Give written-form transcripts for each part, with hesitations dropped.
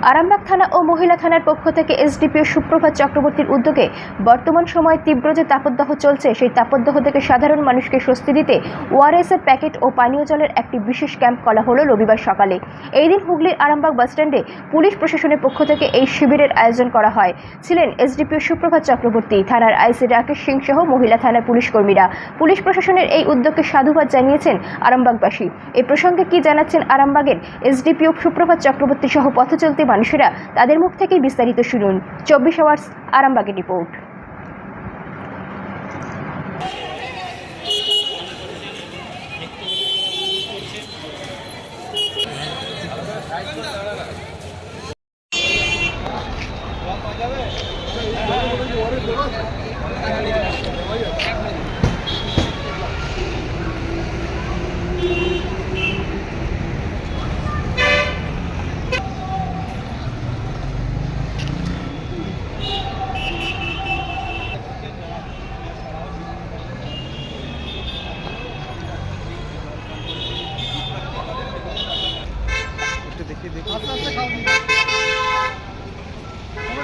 আরামবাগ থানা ও মহিলা থানার পক্ষ থেকে এসডিপিও সুপ্রভাত চক্রবর্তীর উদ্যোগে বর্তমান সময়ে তীব্র যে তাপদাহ চলছে সেই তাপদাহ থেকে সাধারণ মানুষকে স্বস্তি দিতে ওআরএসের প্যাকেট ও পানীয় জলের একটি বিশেষ ক্যাম্প করা হলো রবিবার সকালে। এই দিন হুগলির আরামবাগ বাসস্ট্যান্ডে পুলিশ প্রশাসনের পক্ষ থেকে এই শিবিরের আয়োজন করা হয়। ছিলেন এসডিপিও সুপ্রভাত চক্রবর্তী, থানার আইসি রাকেশ সিং সহ মহিলা থানার পুলিশ কর্মীরা। পুলিশ প্রশাসনের এই উদ্যোগকে সাধুবাদ জানিয়েছেন আরামবাগবাসী। এই প্রসঙ্গে কি জানাচ্ছেন আরামবাগের এসডিপিও সুপ্রভাত চক্রবর্তী সহ পথচলতি মানুষেরা, তাদের মুখ থেকেই বিস্তারিত শুনুন। 24 আওয়ার্স আরামবাগের রিপোর্ট।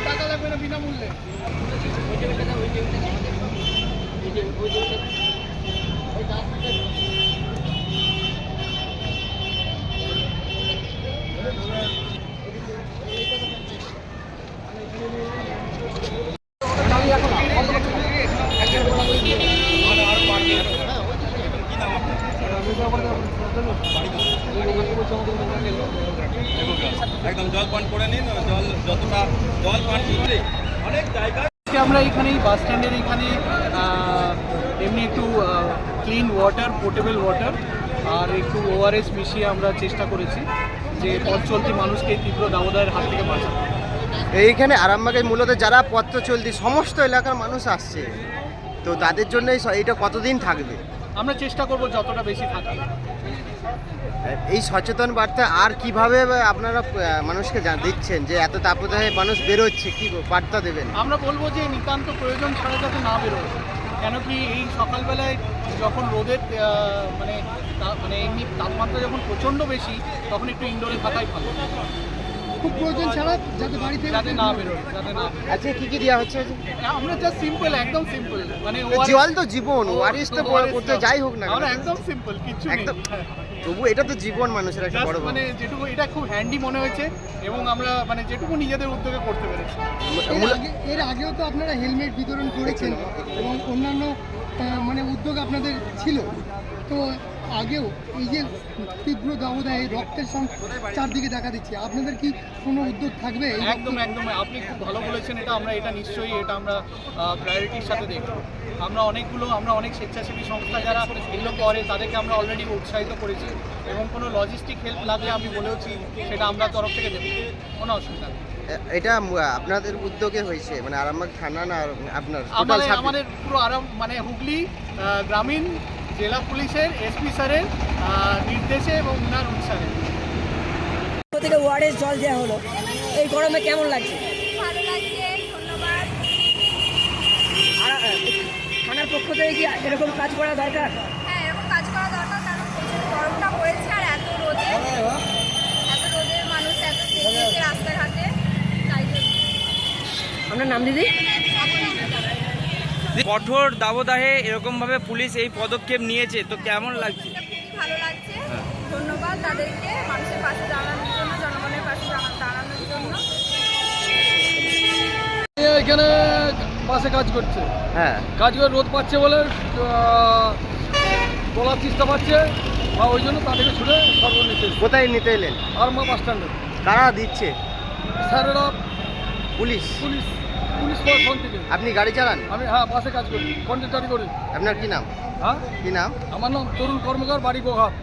টাকা লাগবে না বিনামূল্যে। একদম জল পান করে নিন, জল যতটা জল পান করলে অনেক জায়গায় আমরা এখানেই বাস স্ট্যান্ডের এখানে এমনি একটু ক্লিন ওয়াটার, পোর্টেবল ওয়াটার আর একটু ওআরএস মিশিয়ে আমরা চেষ্টা করেছি যে পথ চলতি মানুষকে এই তীব্র দাবদাহের হাত থেকে বাঁচাতে। এইখানে আরামবাগের মূলত যারা পথ চলতি সমস্ত এলাকার মানুষ আসছে, তো তাদের জন্য এইটা কতদিন থাকবে? আমরা চেষ্টা করব যতটা বেশি থাকে। এই সচেতন বার্তা আর কিভাবে আপনারা মানুষকে দিচ্ছেন যে এত তাপদাহে মানুষ বেরোচ্ছে, কি বার্তা দেবেন? আমরা বলবো যে নিতান্ত প্রয়োজন ছাড়া যাতে না বেরোয়, কেন কি এই সকালবেলায় যখন রোদের মানে এমনি তাপমাত্রা যখন প্রচণ্ড বেশি তখন একটু ইনডোরে থাকাই ভালো। খুব প্রয়োজন ছাড়া যাতে বাড়ি থেকে যাতে না বেরোয়, যাতে না। আচ্ছা, কি কি দেওয়া হচ্ছে? আমরা জাস্ট সিম্পল, একদম সিম্পল, মানে জল তো জীবন, ওআরএস তো করতে যাই হোক না, আমরা একদম সিম্পল, কিছু নেই। তবু এটা তো জীবন মানুষের একটা বড় মানে যেটুকু এটা খুব হ্যান্ডি মনে হয়েছে এবং আমরা মানে যেটুকু নিজেদের উদ্যোগে করতে পেরেছি। এর আগেও তো আপনারা হেলমেট বিতরণ করেছেন এবং অন্যান্য মানে উদ্যোগ আপনাদের ছিল, তো আগেও এই যে তীব্র দাবদাহে রক্তের চারদিকে দেখা দিচ্ছে, আপনাদের কি কোনো উদ্যোগ থাকবে? একদম একদম, আপনি খুব ভালো বলেছেন। এটা নিশ্চয়ই আমরা প্রায়োরিটির সাথে দেখব। আমরা অনেক স্বেচ্ছাসেবী সংস্থা যারা এগুলো করে তাদেরকে আমরা অলরেডি উৎসাহিত করেছি এবং কোনো লজিস্টিক হেল্প লাগলে আমি বলেওছি সেটা আমরা তরফ থেকে দেবো, কোনো অসুবিধা নেই। এটা আপনাদের উদ্যোগে হয়েছে, মানে আরামবাগ থানা না আপনার? আমাদের পুরো মানে হুগলি গ্রামীণ জেলা পুলিশের এসপি স্যারের নির্দেশে এবং উনার অনুসারে থেকে ওয়ার্ডের জল দেওয়া হলো। এই গরমে কেমন লাগছে? ভালো লাগছে, ধন্যবাদ। আর থানার পক্ষ থেকে কি এরকম কাজ করা দরকার? হ্যাঁ, এরকম কাজ করা দরকার, কারণ প্রচুর গরমটা পড়েছে আর এত রোদে মানুষ এত চেঁচিয়েছে রাস্তাঘাটে, তাই জন্য। আপনার নাম দিদি? কঠোর দাবদাহে এরকমভাবে পুলিশ এই পদক্ষেপ নিয়েছে, তো কেমন লাগছে? ভালো লাগছে, ধন্যবাদ তাদেরকে, মানুষের পাশে দাঁড়ানোর জন্য, জনগণের পাশে দাঁড়ানোর জন্য। এখানে বাসে কাজ করছে, হ্যাঁ, কাজ করে রোদ পাচ্ছে বলে বলার চেষ্টা পাচ্ছে, আর ওই জন্য তাদেরকে ছুটে সর্ব নিতে। কোথায় নিতে এলেন? আরামবাগ বাস স্ট্যান্ডে। কারা দিচ্ছে? স্যারেরা, পুলিশ পুলিশ প্রশাসন থেকে। আপনি গাড়ি চালান? আমি বাসে কাজ করি, কন্ট্রাক্টারি করি। আপনার কি নাম? হ্যাঁ, কি নাম? আমার নাম তরুণ কর্মকার, বাড়ি গোঘাট।